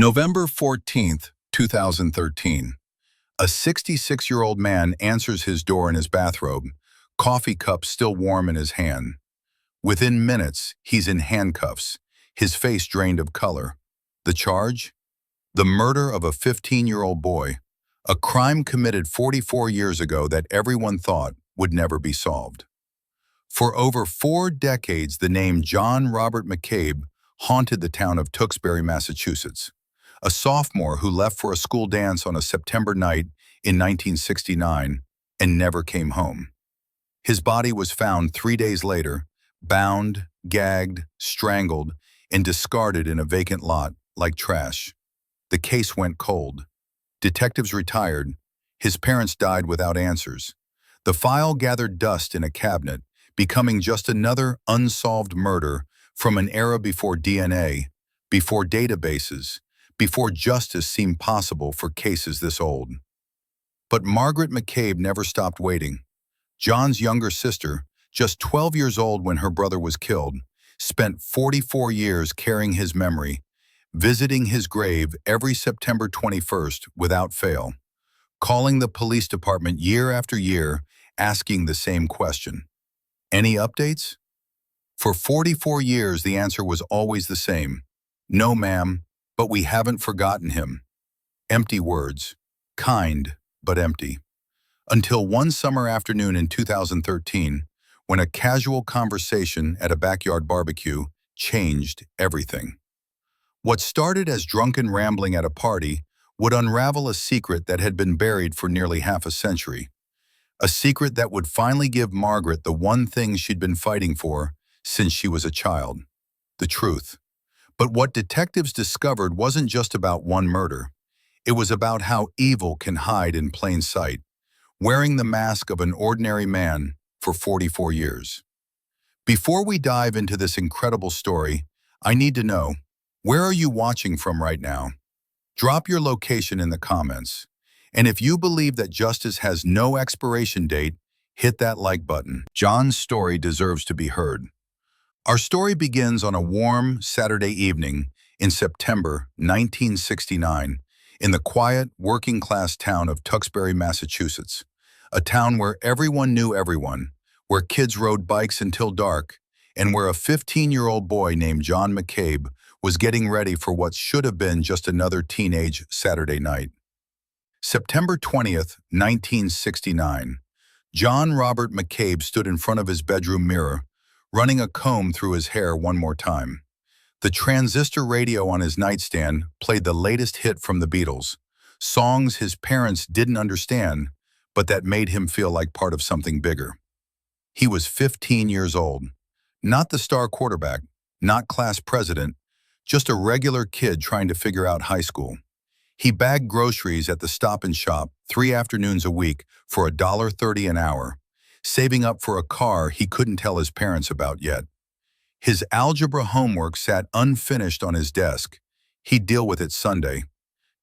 November 14th, 2013. A 66-year-old man answers his door in his bathrobe, coffee cup still warm in his hand. Within minutes, he's in handcuffs, his face drained of color. The charge? The murder of a 15-year-old boy, a crime committed 44 years ago that everyone thought would never be solved. For over 4 decades, the name John Robert McCabe haunted the town of Tuksbury, Massachusetts. A sophomore who left for a school dance on a September night in 1969 and never came home. His body was found 3 days later, bound, gagged, strangled, and discarded in a vacant lot like trash. The case went cold. Detectives retired. His parents died without answers. The file gathered dust in a cabinet, becoming just another unsolved murder from an era before DNA, before databases, before justice seemed possible for cases this old. But Margaret McCabe never stopped waiting. John's younger sister, just 12 years old when her brother was killed, spent 44 years carrying his memory, visiting his grave every September 21st without fail, calling the police department year after year, asking the same question. Any updates? For 44 years, the answer was always the same. No, ma'am, but we haven't forgotten him. Empty words, kind but empty. Until one summer afternoon in 2013, when a casual conversation at a backyard barbecue changed everything. What started as drunken rambling at a party would unravel a secret that had been buried for nearly half a century. A secret that would finally give Margaret the one thing she'd been fighting for since she was a child: the truth. But what detectives discovered wasn't just about one murder. It was about how evil can hide in plain sight, wearing the mask of an ordinary man for 44 years. Before we dive into this incredible story, I need to know, where are you watching from right now? Drop your location in the comments. And if you believe that justice has no expiration date, hit that like button. John's story deserves to be heard. Our story begins on a warm Saturday evening in September 1969 in the quiet, working-class town of Tuksbury, Massachusetts, a town where everyone knew everyone, where kids rode bikes until dark, and where a 15-year-old boy named John McCabe was getting ready for what should have been just another teenage Saturday night. September 20th, 1969. John Robert McCabe stood in front of his bedroom mirror, running a comb through his hair one more time. The transistor radio on his nightstand played the latest hit from the Beatles, songs his parents didn't understand, but that made him feel like part of something bigger. He was 15 years old, not the star quarterback, not class president, just a regular kid trying to figure out high school. He bagged groceries at the Stop and Shop 3 afternoons a week for $1.30 an hour, saving up for a car he couldn't tell his parents about yet. His algebra homework sat unfinished on his desk. He'd deal with it Sunday.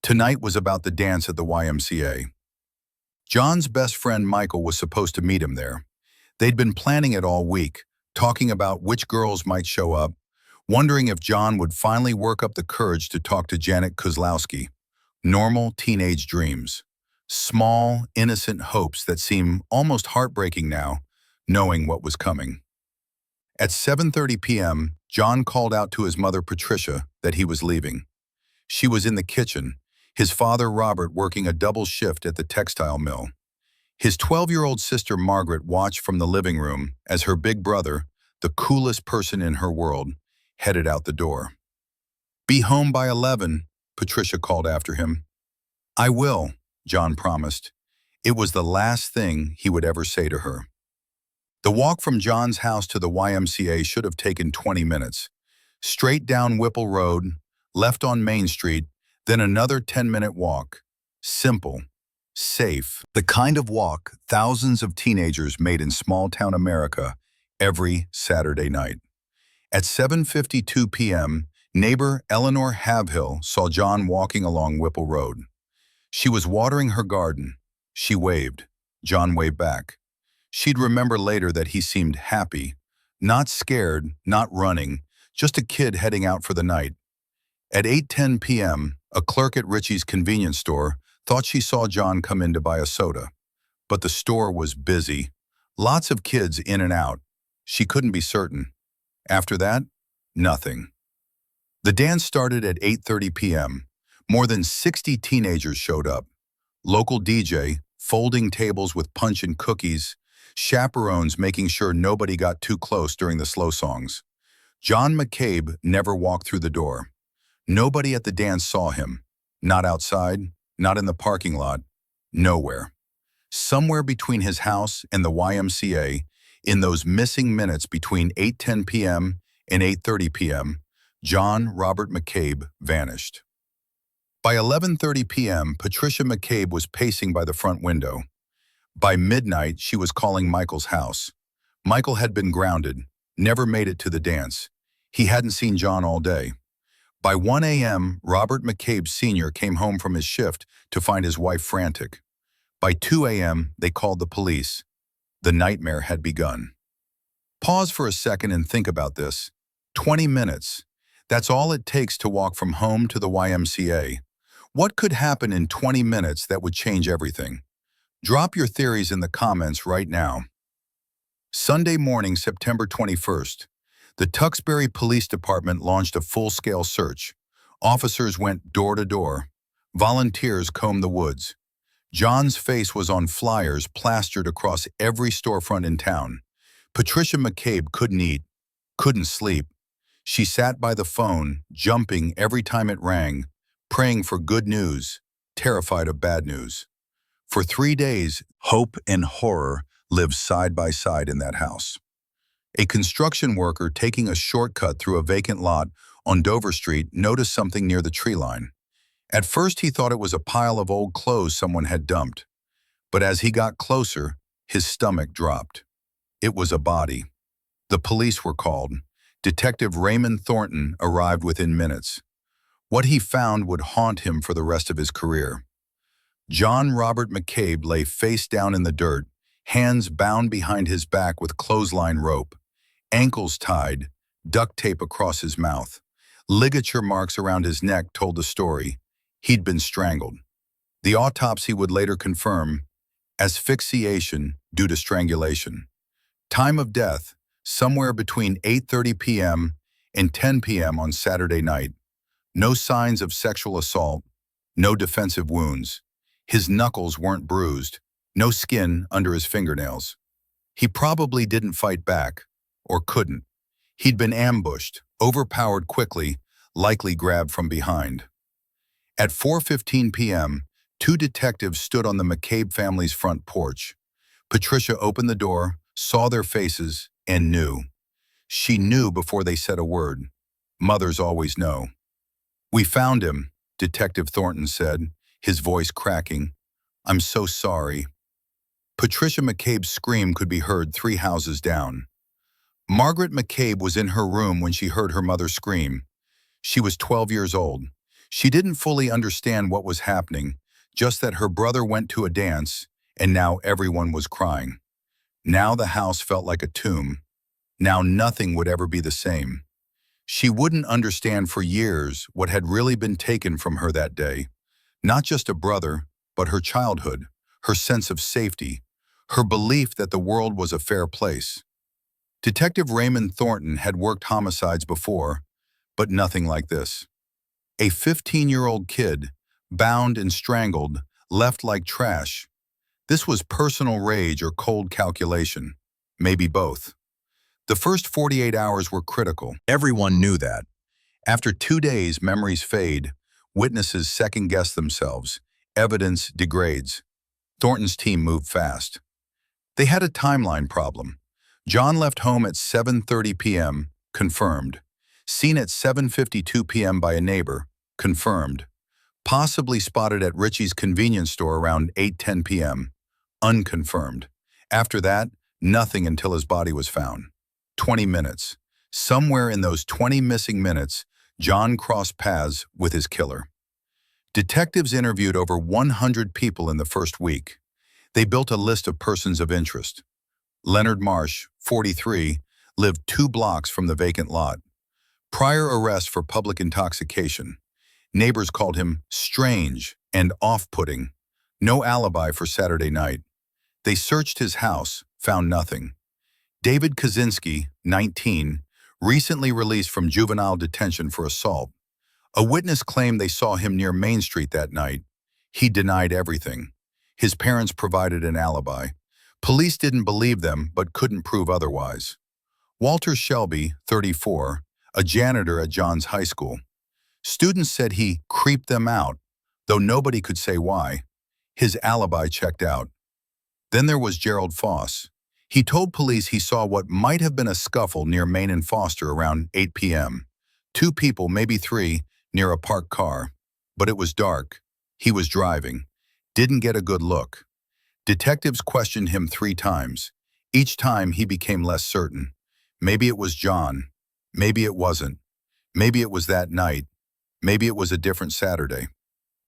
Tonight was about the dance at the YMCA. John's best friend Michael was supposed to meet him there. They'd been planning it all week, talking about which girls might show up, wondering if John would finally work up the courage to talk to Janet Kozlowski. Normal teenage dreams. Small, innocent hopes that seem almost heartbreaking now, knowing what was coming. At 7:30 p.m., John called out to his mother Patricia that he was leaving. She was in the kitchen, his father Robert working a double shift at the textile mill. His 12-year-old sister Margaret watched from the living room as her big brother, the coolest person in her world, headed out the door. "Be home by 11, Patricia called after him. "I will," John promised. It was the last thing he would ever say to her. The walk from John's house to the YMCA should have taken 20 minutes. Straight down Whipple Road, left on Main Street, then another 10-minute walk. Simple, safe, the kind of walk thousands of teenagers made in small-town America every Saturday night. At 7:52 p.m., neighbor Eleanor Havill saw John walking along Whipple Road. She was watering her garden. She waved. John waved back. She'd remember later that he seemed happy, not scared, not running, just a kid heading out for the night. At 8:10 p.m., A clerk at Richie's convenience store thought she saw John come in to buy a soda. But the store was busy. Lots of kids in and out. She couldn't be certain. After that, nothing. The dance started at 8:30 p.m. More than 60 teenagers showed up. Local DJ, folding tables with punch and cookies, chaperones making sure nobody got too close during the slow songs. John McCabe never walked through the door. Nobody at the dance saw him. Not outside, not in the parking lot, nowhere. Somewhere between his house and the YMCA, in those missing minutes between 8:10 p.m. and 8:30 p.m., John Robert McCabe vanished. By 11:30 p.m., Patricia McCabe was pacing by the front window. By midnight, she was calling Michael's house. Michael had been grounded, never made it to the dance. He hadn't seen John all day. By 1 a.m., Robert McCabe Sr. came home from his shift to find his wife frantic. By 2 a.m., they called the police. The nightmare had begun. Pause for a second and think about this. 20 minutes. That's all it takes to walk from home to the YMCA. What could happen in 20 minutes that would change everything? Drop your theories in the comments right now. Sunday morning, September 21st. The Tuksbury Police Department launched a full-scale search. Officers went door to door. Volunteers combed the woods. John's face was on flyers plastered across every storefront in town. Patricia McCabe couldn't eat, couldn't sleep. She sat by the phone, jumping every time it rang, praying for good news, terrified of bad news. For 3 days, hope and horror lived side by side in that house. A construction worker taking a shortcut through a vacant lot on Dover Street noticed something near the tree line. At first, he thought it was a pile of old clothes someone had dumped. But as he got closer, his stomach dropped. It was a body. The police were called. Detective Raymond Thornton arrived within minutes. What he found would haunt him for the rest of his career. John Robert McCabe lay face down in the dirt, hands bound behind his back with clothesline rope, ankles tied, duct tape across his mouth. Ligature marks around his neck told the story. He'd been strangled. The autopsy would later confirm asphyxiation due to strangulation. Time of death, somewhere between 8:30 p.m. and 10 p.m. on Saturday night. No signs of sexual assault, no defensive wounds. His knuckles weren't bruised, no skin under his fingernails. He probably didn't fight back, or couldn't. He'd been ambushed, overpowered quickly, likely grabbed from behind. At 4:15 p.m., 2 detectives stood on the McCabe family's front porch. Patricia opened the door, saw their faces, and knew. She knew before they said a word. Mothers always know. "We found him," Detective Thornton said, his voice cracking. "I'm so sorry." Patricia McCabe's scream could be heard 3 houses down. Margaret McCabe was in her room when she heard her mother scream. She was 12 years old. She didn't fully understand what was happening, just that her brother went to a dance, and now everyone was crying. Now the house felt like a tomb. Now nothing would ever be the same. She wouldn't understand for years what had really been taken from her that day. Not just a brother, but her childhood, her sense of safety, her belief that the world was a fair place. Detective Raymond Thornton had worked homicides before, but nothing like this. A 15-year-old kid, bound and strangled, left like trash. This was personal rage or cold calculation, maybe both. The first 48 hours were critical. Everyone knew that. After 2 days, memories fade, witnesses second-guess themselves, evidence degrades. Thornton's team moved fast. They had a timeline problem. John left home at 7:30 p.m., confirmed. Seen at 7:52 p.m. by a neighbor, confirmed. Possibly spotted at Richie's convenience store around 8:10 p.m., unconfirmed. After that, nothing until his body was found. 20 minutes. Somewhere in those 20 missing minutes, John crossed paths with his killer. Detectives interviewed over 100 people in the first week. They built a list of persons of interest. Leonard Marsh, 43, lived 2 blocks from the vacant lot. Prior arrest for public intoxication. Neighbors called him strange and off-putting. No alibi for Saturday night. They searched his house, found nothing. David Kaczynski, 19, recently released from juvenile detention for assault. A witness claimed they saw him near Main Street that night. He denied everything. His parents provided an alibi. Police didn't believe them but couldn't prove otherwise. Walter Shelby, 34, a janitor at John's high school. Students said he creeped them out, though nobody could say why. His alibi checked out. Then there was Gerald Foss. He told police he saw what might have been a scuffle near Main and Foster around 8 p.m. 2 people, maybe 3, near a parked car. But it was dark. He was driving. Didn't get a good look. Detectives questioned him 3 times. Each time he became less certain. Maybe it was John. Maybe it wasn't. Maybe it was that night. Maybe it was a different Saturday.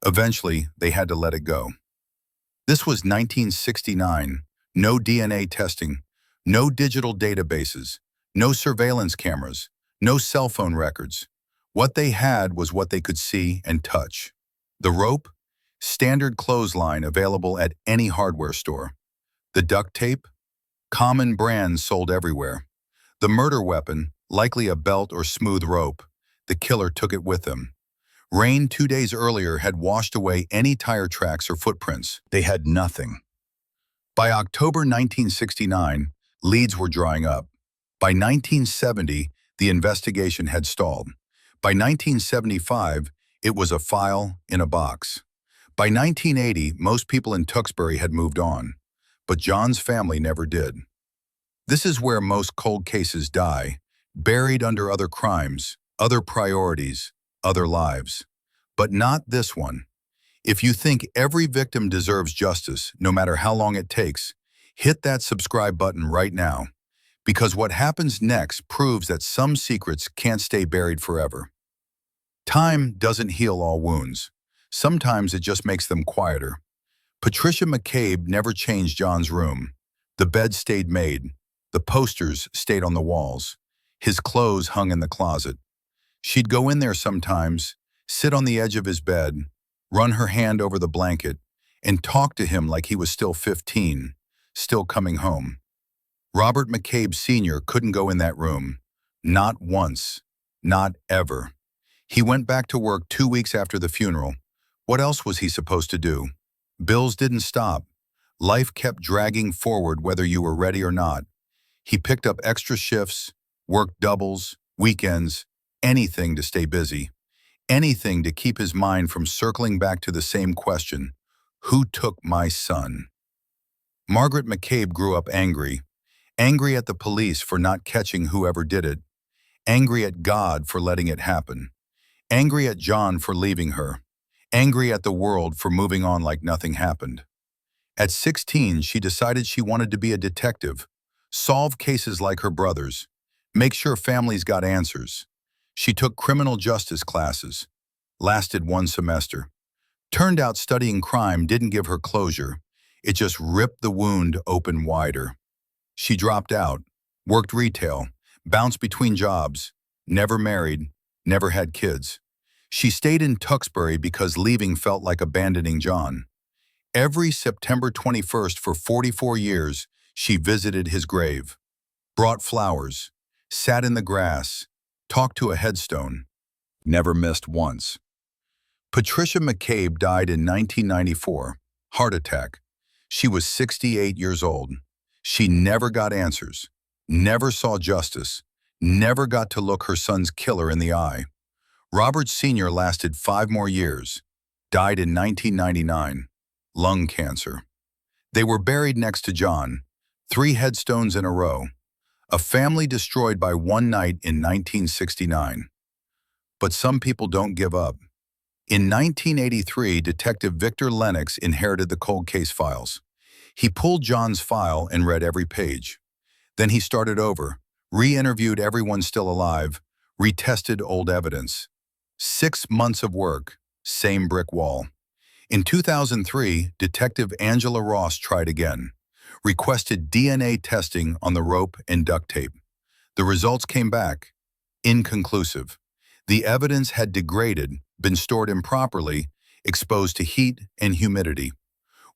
Eventually, they had to let it go. This was 1969. No DNA testing. No digital databases. No surveillance cameras. No cell phone records. What they had was what they could see and touch. The rope? Standard clothesline available at any hardware store. The duct tape? Common brands sold everywhere. The murder weapon, likely a belt or smooth rope. The killer took it with him. Rain 2 days earlier had washed away any tire tracks or footprints. They had nothing. By October 1969, leads were drying up. By 1970, the investigation had stalled. By 1975, it was a file in a box. By 1980, most people in Tuksbury had moved on, but John's family never did. This is where most cold cases die, buried under other crimes, other priorities, other lives. But not this one. If you think every victim deserves justice, no matter how long it takes, hit that subscribe button right now, because what happens next proves that some secrets can't stay buried forever. Time doesn't heal all wounds. Sometimes it just makes them quieter. Patricia McCabe never changed John's room. The bed stayed made. The posters stayed on the walls. His clothes hung in the closet. She'd go in there sometimes, sit on the edge of his bed, run her hand over the blanket, and talk to him like he was still 15, still coming home. Robert McCabe Sr. couldn't go in that room. Not once. Not ever. He went back to work 2 weeks after the funeral. What else was he supposed to do? Bills didn't stop. Life kept dragging forward whether you were ready or not. He picked up extra shifts, worked doubles, weekends, anything to stay busy. Anything to keep his mind from circling back to the same question: who took my son? Margaret McCabe grew up angry. Angry at the police for not catching whoever did it. Angry at God for letting it happen. Angry at John for leaving her. Angry at the world for moving on like nothing happened. At 16, she decided she wanted to be a detective, solve cases like her brothers, make sure families got answers. She took criminal justice classes, lasted 1 semester. Turned out studying crime didn't give her closure. It just ripped the wound open wider. She dropped out, worked retail, bounced between jobs, never married, never had kids. She stayed in Tuksbury because leaving felt like abandoning John. Every September 21st for 44 years, she visited his grave, brought flowers, sat in the grass, talked to a headstone, never missed once. Patricia McCabe died in 1994, heart attack. She was 68 years old. She never got answers, never saw justice, never got to look her son's killer in the eye. Robert Sr. lasted 5 more years, died in 1999, lung cancer. They were buried next to John, 3 headstones in a row, a family destroyed by one night in 1969. But some people don't give up. In 1983, Detective Victor Lennox inherited the cold case files. He pulled John's file and read every page. Then he started over, re-interviewed everyone still alive, retested old evidence. 6 months of work, same brick wall. In 2003, Detective Angela Ross tried again, requested DNA testing on the rope and duct tape. The results came back inconclusive. The evidence had degraded, been stored improperly, exposed to heat and humidity.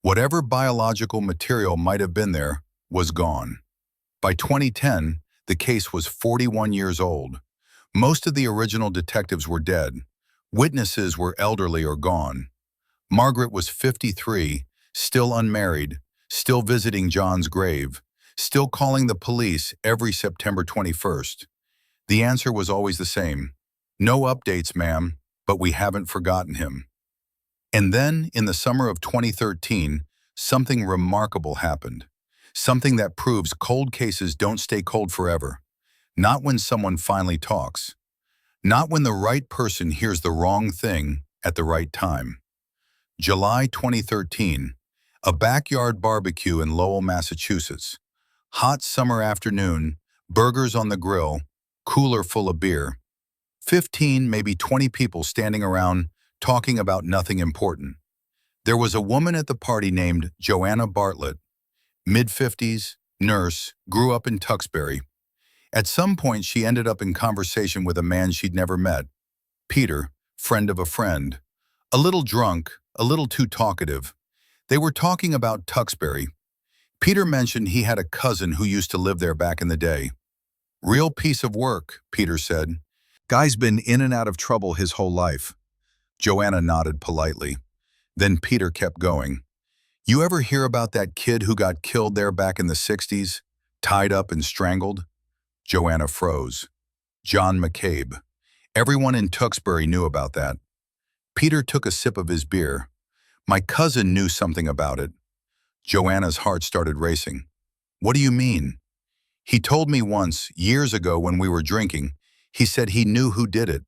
Whatever biological material might have been there was gone. By 2010, the case was 41 years old. Most of the original detectives were dead. Witnesses were elderly or gone. Margaret was 53, still unmarried, still visiting John's grave, still calling the police every September 21st. The answer was always the same. No updates, ma'am, but we haven't forgotten him. And then, in the summer of 2013, something remarkable happened. Something that proves cold cases don't stay cold forever. Not when someone finally talks. Not when the right person hears the wrong thing at the right time. July 2013, a backyard barbecue in Lowell, Massachusetts. Hot summer afternoon, burgers on the grill, cooler full of beer. 15, maybe 20 people standing around talking about nothing important. There was a woman at the party named Joanna Bartlett, mid-50s, nurse, grew up in Tuksbury. At some point, she ended up in conversation with a man she'd never met, Peter, friend of a friend. A little drunk, a little too talkative. They were talking about Tuksbury. Peter mentioned he had a cousin who used to live there back in the day. Real piece of work, Peter said. Guy's been in and out of trouble his whole life. Joanna nodded politely. Then Peter kept going. You ever hear about that kid who got killed there back in the 60s, tied up and strangled? Joanna froze. John McCabe. Everyone in Tuksbury knew about that. Peter took a sip of his beer. My cousin knew something about it. Joanna's heart started racing. What do you mean? He told me once, years ago when we were drinking, he said he knew who did it.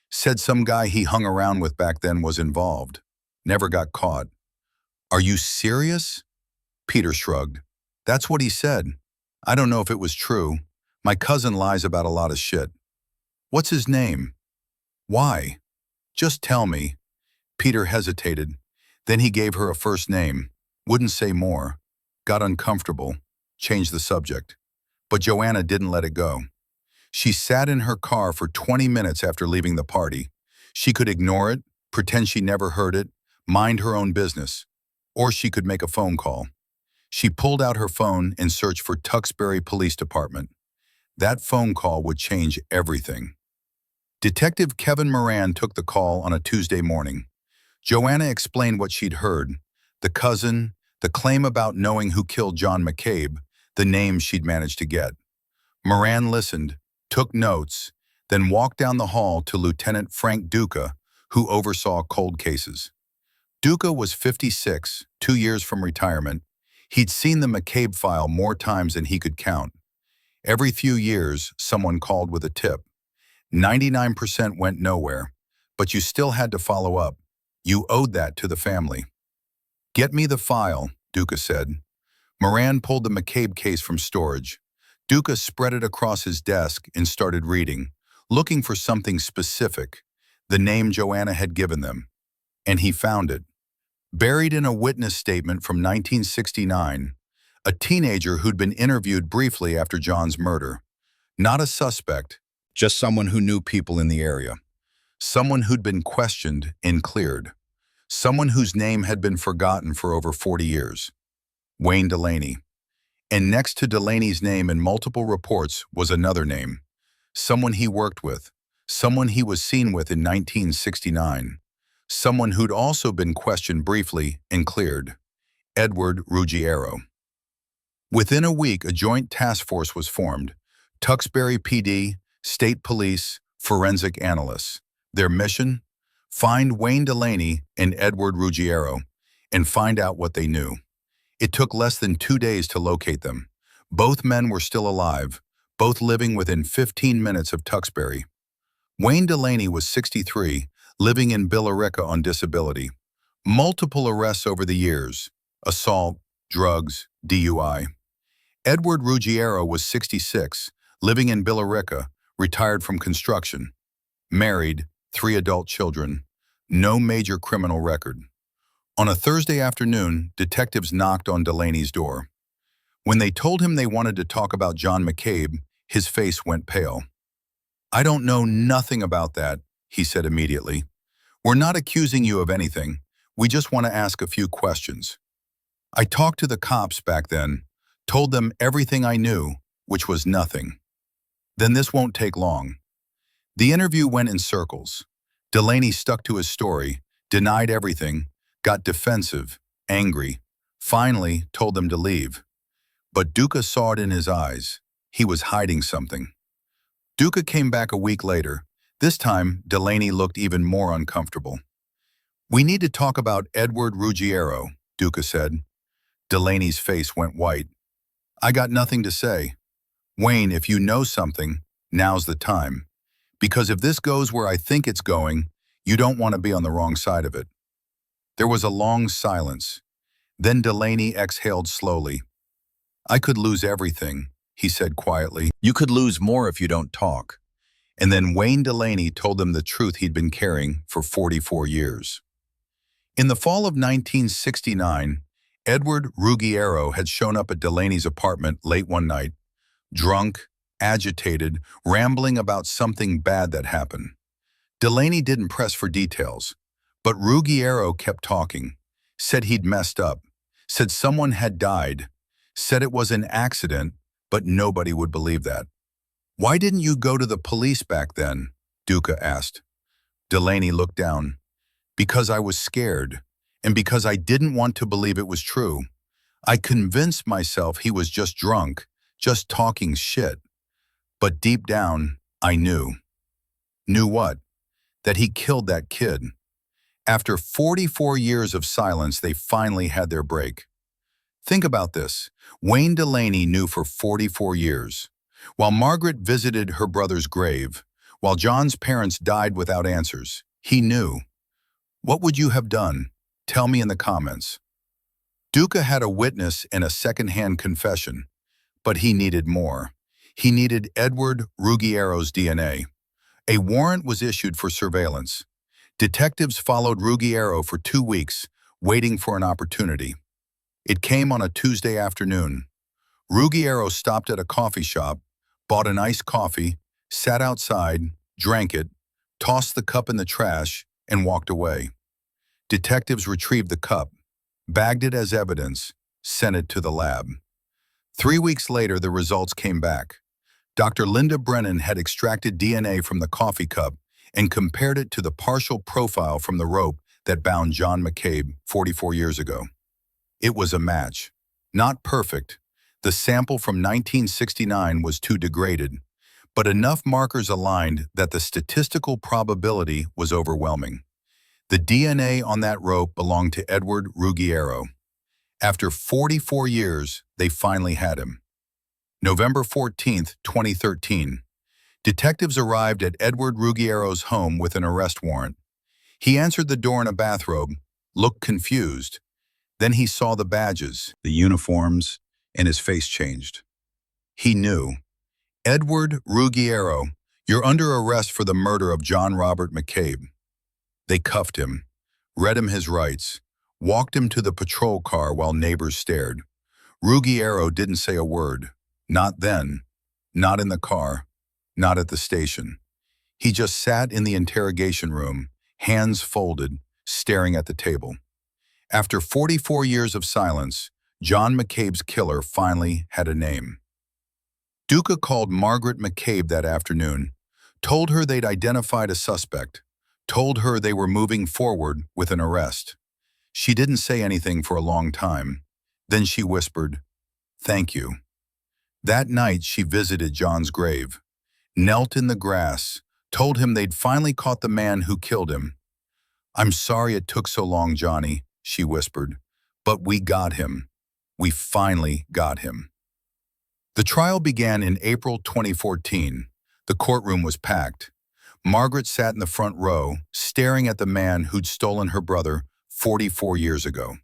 Said some guy he hung around with back then was involved. Never got caught. Are you serious? Peter shrugged. That's what he said. I don't know if it was true. My cousin lies about a lot of shit. What's his name? Why? Just tell me. Peter hesitated. Then he gave her a first name. Wouldn't say more. Got uncomfortable. Changed the subject. But Joanna didn't let it go. She sat in her car for 20 minutes after leaving the party. She could ignore it, pretend she never heard it, mind her own business. Or she could make a phone call. She pulled out her phone and searched for Tuksbury Police Department. That phone call would change everything. Detective Kevin Moran took the call on a Tuesday morning. Joanna explained what she'd heard, the cousin, the claim about knowing who killed John McCabe, the names she'd managed to get. Moran listened, took notes, then walked down the hall to Lieutenant Frank Duca, who oversaw cold cases. Duca was 56, 2 years from retirement. He'd seen the McCabe file more times than he could count. Every few years, someone called with a tip. 99% went nowhere, but you still had to follow up. You owed that to the family. Get me the file, Duca said. Moran pulled the McCabe case from storage. Duca spread it across his desk and started reading, looking for something specific, the name Joanna had given them. And he found it. Buried in a witness statement from 1969, a teenager who'd been interviewed briefly after John's murder. Not a suspect, just someone who knew people in the area. Someone who'd been questioned and cleared. Someone whose name had been forgotten for over 40 years. Wayne Delaney. And next to Delaney's name in multiple reports was another name. Someone he worked with. Someone he was seen with in 1969. Someone who'd also been questioned briefly and cleared. Edward Ruggiero. Within a week, a joint task force was formed. Tuksbury PD, State Police, forensic analysts. Their mission? Find Wayne Delaney and Edward Ruggiero and find out what they knew. It took less than 2 days to locate them. Both men were still alive, both living within 15 minutes of Tuksbury. Wayne Delaney was 63, living in Billerica on disability. Multiple arrests over the years, assault, drugs, DUI. Edward Ruggiero was 66, living in Billerica, retired from construction. Married, 3 adult children, no major criminal record. On a Thursday afternoon, detectives knocked on Delaney's door. When they told him they wanted to talk about John McCabe, his face went pale. I don't know nothing about that, he said immediately. "We're not accusing you of anything. We just want to ask a few questions." I talked to the cops back then, told them everything I knew, which was nothing. "Then this won't take long." The interview went in circles. Delaney stuck to his story, denied everything, got defensive, angry, finally told them to leave. But Duca saw it in his eyes. He was hiding something. Duca came back a week later. This time, Delaney looked even more uncomfortable. "We need to talk about Edward Ruggiero," Duca said. Delaney's face went white. "I got nothing to say. Wayne, if you know something, now's the time. Because if this goes where I think it's going, you don't want to be on the wrong side of it." There was a long silence. Then Delaney exhaled slowly. "I could lose everything," he said quietly. "You could lose more if you don't talk." And then Wayne Delaney told them the truth he'd been carrying for 44 years. In the fall of 1969, Edward Ruggiero had shown up at Delaney's apartment late one night, drunk, agitated, rambling about something bad that happened. Delaney didn't press for details, but Ruggiero kept talking, said he'd messed up, said someone had died, said it was an accident, but nobody would believe that. "Why didn't you go to the police back then?" Duca asked. Delaney looked down. "Because I was scared, and because I didn't want to believe it was true. I convinced myself he was just drunk, just talking shit. But deep down, I knew." "Knew what?" "That he killed that kid." After 44 years of silence, they finally had their break. Think about this. Wayne Delaney knew for 44 years. While Margaret visited her brother's grave, while John's parents died without answers, he knew. What would you have done? Tell me in the comments. Duca had a witness and a second-hand confession, but he needed more. He needed Edward Ruggiero's DNA. A warrant was issued for surveillance. Detectives followed Ruggiero for 2 weeks, waiting for an opportunity. It came on a Tuesday afternoon. Ruggiero stopped at a coffee shop, bought an iced coffee, sat outside, drank it, tossed the cup in the trash, and walked away. Detectives retrieved the cup, bagged it as evidence, sent it to the lab. 3 weeks later, the results came back. Dr. Linda Brennan had extracted DNA from the coffee cup and compared it to the partial profile from the rope that bound John McCabe 44 years ago. It was a match. Not perfect. The sample from 1969 was too degraded, but enough markers aligned that the statistical probability was overwhelming. The DNA on that rope belonged to Edward Ruggiero. After 44 years, they finally had him. November 14, 2013. Detectives arrived at Edward Ruggiero's home with an arrest warrant. He answered the door in a bathrobe, looked confused. Then he saw the badges, the uniforms, and his face changed. He knew. "Edward Ruggiero, you're under arrest for the murder of John Robert McCabe." They cuffed him, read him his rights, walked him to the patrol car while neighbors stared. Ruggiero didn't say a word. Not then, not in the car, not at the station. He just sat in the interrogation room, hands folded, staring at the table. After 44 years of silence, John McCabe's killer finally had a name. Duca called Margaret McCabe that afternoon, told her they'd identified a suspect, told her they were moving forward with an arrest. She didn't say anything for a long time. Then she whispered, "Thank you." That night, she visited John's grave, knelt in the grass, told him they'd finally caught the man who killed him. "I'm sorry it took so long, Johnny," she whispered, "but we got him. We finally got him." The trial began in April 2014. The courtroom was packed. Margaret sat in the front row, staring at the man who'd stolen her brother 44 years ago.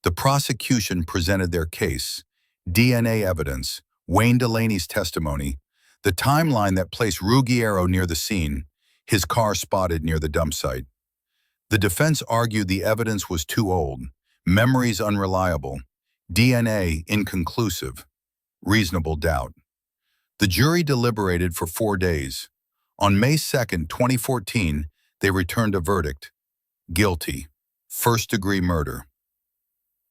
The prosecution presented their case, DNA evidence, Wayne Delaney's testimony, the timeline that placed Ruggiero near the scene, his car spotted near the dump site. The defense argued the evidence was too old, memories unreliable, DNA inconclusive, reasonable doubt. The jury deliberated for 4 days. On May 2, 2014, They returned a verdict: guilty, first-degree murder.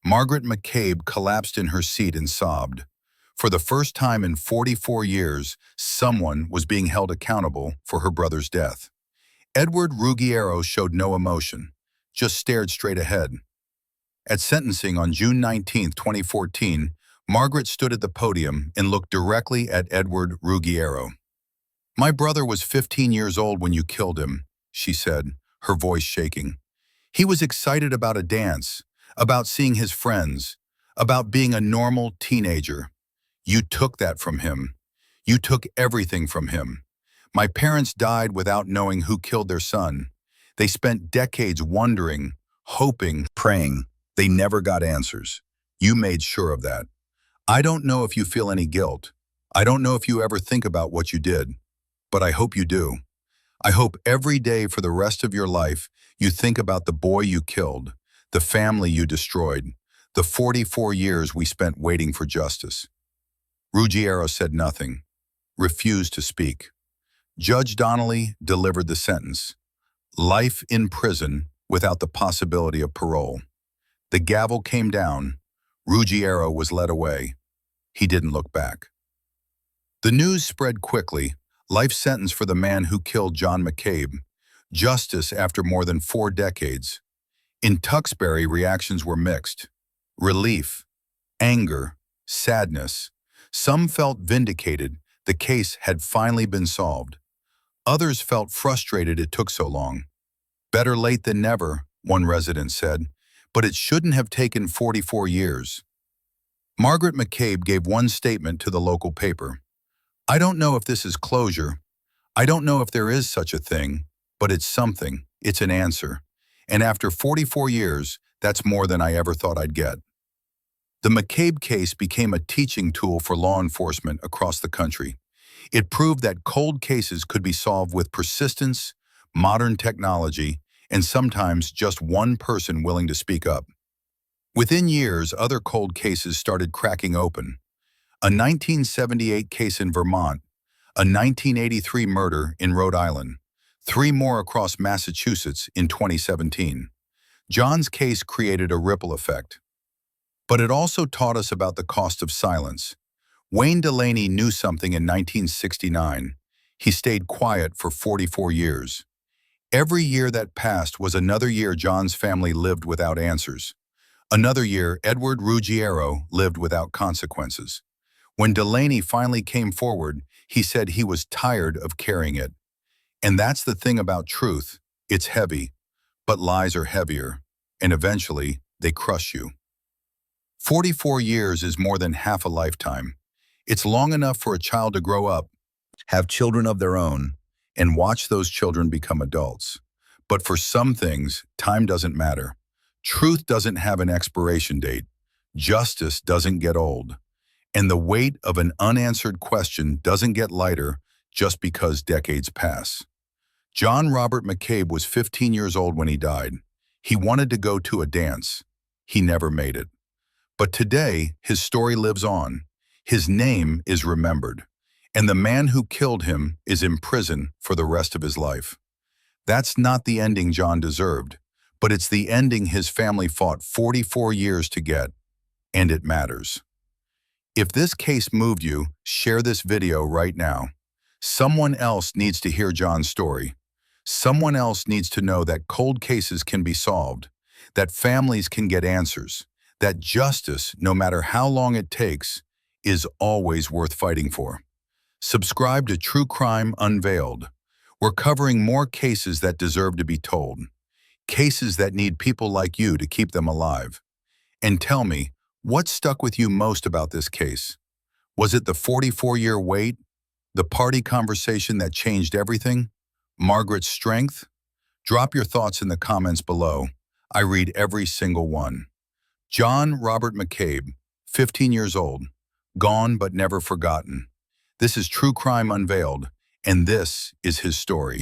Margaret McCabe collapsed in her seat and sobbed. For the first time in 44 years, someone was being held accountable for her brother's death. Edward Ruggiero showed no emotion, just stared straight ahead. At sentencing on June 19, 2014, Margaret stood at the podium and looked directly at Edward Ruggiero. "My brother was 15 years old when you killed him," she said, her voice shaking. "He was excited about a dance, about seeing his friends, about being a normal teenager. You took that from him. You took everything from him. My parents died without knowing who killed their son. They spent decades wondering, hoping, praying. They never got answers. You made sure of that. I don't know if you feel any guilt. I don't know if you ever think about what you did, but I hope you do. I hope every day for the rest of your life you think about the boy you killed, the family you destroyed, the 44 years we spent waiting for justice." Ruggiero said nothing, refused to speak. Judge Donnelly delivered the sentence: life in prison without the possibility of parole. The gavel came down. Ruggiero was led away. He didn't look back. The news spread quickly: life sentence for the man who killed John McCabe. Justice after more than 4 decades. In Tuksbury, reactions were mixed. Relief, anger, sadness. Some felt vindicated, the case had finally been solved. Others felt frustrated it took so long. "Better late than never," one resident said, "but it shouldn't have taken 44 years. Margaret McCabe gave one statement to the local paper: "I don't know if this is closure. I don't know if there is such a thing, but it's something. It's an answer. And after 44 years, that's more than I ever thought I'd get." The McCabe case became a teaching tool for law enforcement across the country. It proved that cold cases could be solved with persistence, modern technology, and sometimes just one person willing to speak up. Within years, other cold cases started cracking open. A 1978 case in Vermont, a 1983 murder in Rhode Island, 3 more across Massachusetts in 2017. John's case created a ripple effect. But it also taught us about the cost of silence. Wayne Delaney knew something in 1969. He stayed quiet for 44 years. Every year that passed was another year John's family lived without answers. Another year, Edward Ruggiero lived without consequences. When Delaney finally came forward, he said he was tired of carrying it. And that's the thing about truth. It's heavy, but lies are heavier, and eventually they crush you. 44 years is more than half a lifetime. It's long enough for a child to grow up, have children of their own, and watch those children become adults. But for some things, time doesn't matter. Truth doesn't have an expiration date. Justice doesn't get old. And the weight of an unanswered question doesn't get lighter just because decades pass. John Robert McCabe was 15 years old when he died. He wanted to go to a dance. He never made it. But today, his story lives on. His name is remembered. And the man who killed him is in prison for the rest of his life. That's not the ending John deserved, but it's the ending his family fought 44 years to get. And it matters. If this case moved you, share this video right now. Someone else needs to hear John's story. Someone else needs to know that cold cases can be solved, that families can get answers, that justice, no matter how long it takes, is always worth fighting for. Subscribe to True Crime Unveiled. We're covering more cases that deserve to be told, cases that need people like you to keep them alive. And tell me, what stuck with you most about this case? Was it the 44-year wait? The party conversation that changed everything? Margaret's strength? Drop your thoughts in the comments below. I read every single one. John Robert McCabe, 15 years old, gone but never forgotten. This is True Crime Unveiled, and this is his story.